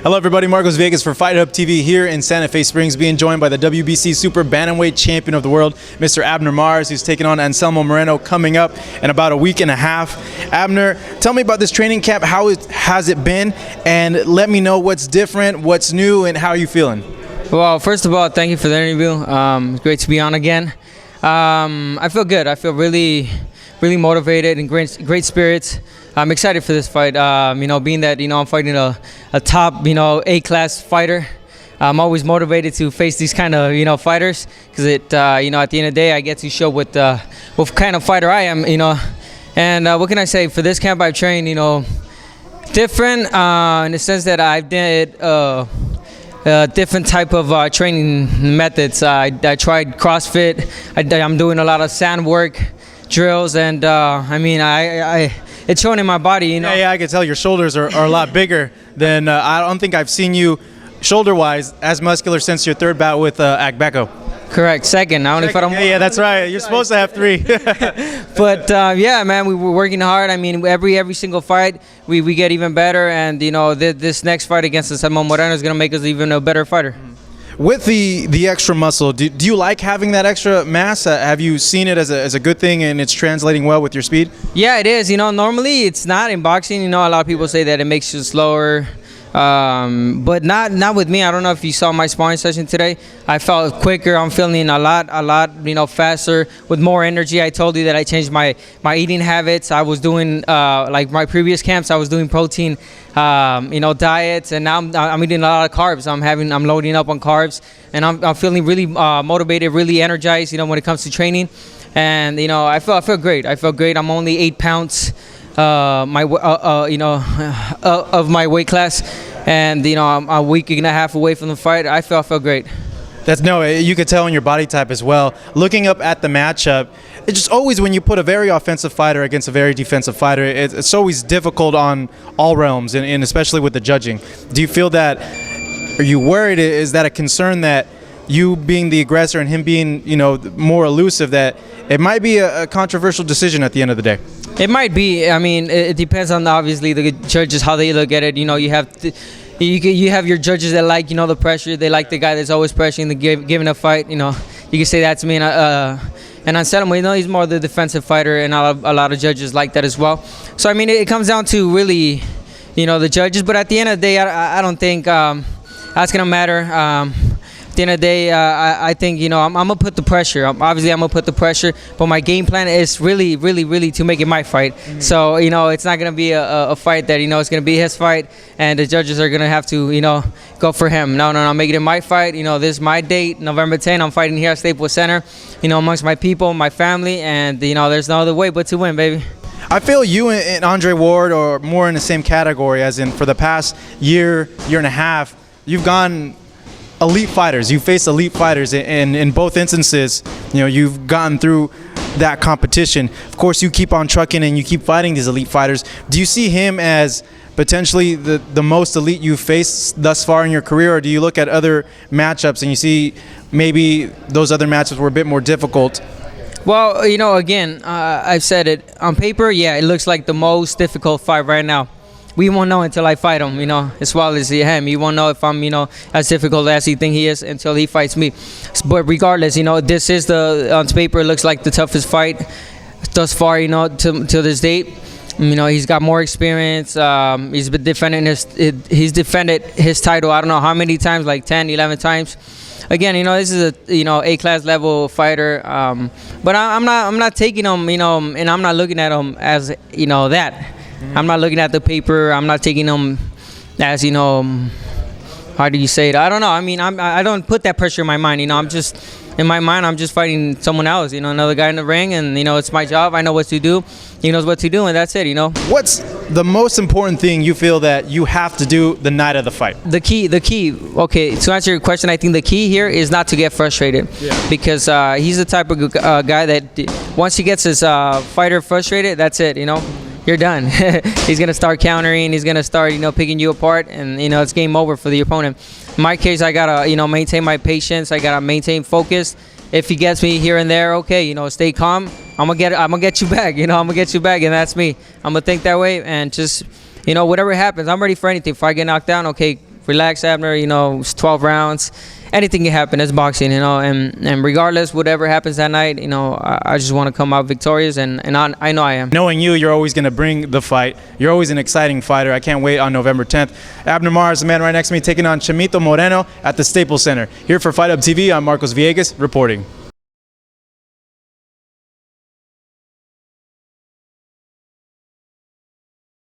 Hello everybody, Marcos Villegas for Fight Hub TV here in Santa Fe Springs, being joined by the WBC Super Bantamweight Champion of the World, Mr. Abner Mares, who's taking on Anselmo Moreno coming up in about a week and a half. Abner, tell me about this training camp. How has it been? And let me know what's different, what's new, and how are you feeling? Well, first of all, thank you for the interview. It's great to be on again. I feel good. I feel really motivated and great spirits. I'm excited for this fight. Being that I'm fighting a top A-class fighter, I'm always motivated to face these kind of fighters because at the end of the day I get to show what kind of fighter I am. And what can I say? For this camp I've trained different in the sense that I did different type of training methods. I tried CrossFit. I'm doing a lot of sand work, drills, and it's showing in my body, Yeah, I can tell your shoulders are a lot bigger than I don't think I've seen you shoulder-wise as muscular since your third bout with Agbeko. Correct, second. I only fought him. Yeah, that's right. You're supposed to have three. But yeah, man, we were working hard. I mean, every single fight we get even better, and this next fight against Anselmo Moreno is gonna make us even a better fighter. With the extra muscle, do you like having that extra mass? Have you seen it as a good thing and it's translating well with your speed? Yeah, it is. Normally it's not in boxing. A lot of people say that it makes you slower. But not with me. I don't know if you saw my sparring session today. I felt quicker. I'm feeling a lot faster with more energy. I told you that I changed my eating habits. I was doing like my previous camps. I was doing protein diets, and now I'm eating a lot of carbs. I'm loading up on carbs, and I'm feeling really motivated, really energized. When it comes to training, and I feel great. I feel great. I'm only 8 pounds. Of my weight class, and I'm a week and a half away from the fight. I feel great. You could tell in your body type as well. Looking up at the matchup, it's just always when you put a very offensive fighter against a very defensive fighter, it's always difficult on all realms, and especially with the judging. Do you feel that? Are you worried? Is that a concern that you being the aggressor and him being more elusive, that it might be a controversial decision at the end of the day? It might be. I mean, it depends on obviously the judges, how they look at it. You have your judges that like the pressure. They like the guy that's always pressuring, giving a fight. You can say that's me. And Anselmo, he's more the defensive fighter, and a lot of judges like that as well. So I mean, it comes down to really, the judges. But at the end of the day, I don't think that's gonna matter. At the end of the day, I think I'm gonna put the pressure. Obviously, I'm gonna put the pressure, but my game plan is really to make it my fight. Mm-hmm. So it's not gonna be a fight that it's gonna be his fight, and the judges are gonna have to go for him. No, I'm making it my fight. This is my date, November 10th. I'm fighting here at Staples Center, amongst my people, my family, and there's no other way but to win, baby. I feel you and Andre Ward are more in the same category, as in for the past year and a half, you've gone elite fighters. You face elite fighters, and in both instances, you've gotten through that competition. Of course, you keep on trucking and you keep fighting these elite fighters. Do you see him as potentially the most elite you've faced thus far in your career, or do you look at other matchups and you see maybe those other matchups were a bit more difficult? Well, again, I've said it on paper. Yeah, it looks like the most difficult fight right now. We won't know until I fight him, as well as him. You won't know if I'm, as difficult as you think he is until he fights me. But regardless, this is on paper, it looks like the toughest fight thus far, to this date. He's got more experience. He's defended his title, I don't know how many times, like 10, 11 times. Again, this is a A-class level fighter. But I'm not taking him, and I'm not looking at him as that. I'm not looking at the paper. I'm not taking them as how do you say it? I don't know. I mean, I don't put that pressure in my mind. I'm just in my mind. I'm just fighting someone else. Another guy in the ring, and it's my job. I know what to do. He knows what to do, and that's it. What's the most important thing you feel that you have to do the night of the fight? The key. Okay, to answer your question, I think the key here is not to get frustrated. Yeah. Because he's the type of guy that once he gets his fighter frustrated, that's it. You're done. He's gonna start countering. He's gonna start, picking you apart, and it's game over for the opponent. In my case, I gotta, maintain my patience. I gotta maintain focus. If he gets me here and there, okay, stay calm. I'm gonna get you back. I'm gonna get you back, and that's me. I'm gonna think that way, and just, whatever happens, I'm ready for anything. If I get knocked down, okay, relax, Abner. You know, it's 12 rounds. Anything can happen. It's boxing, you know. And regardless, whatever happens that night, you know, I just want to come out victorious, and I know I am. Knowing you, you're always going to bring the fight. You're always an exciting fighter. I can't wait on November 10th. Abner Mares, the man right next to me, taking on Anselmo Moreno at the Staples Center. Here for Fight Up TV, I'm Marcos Villegas reporting.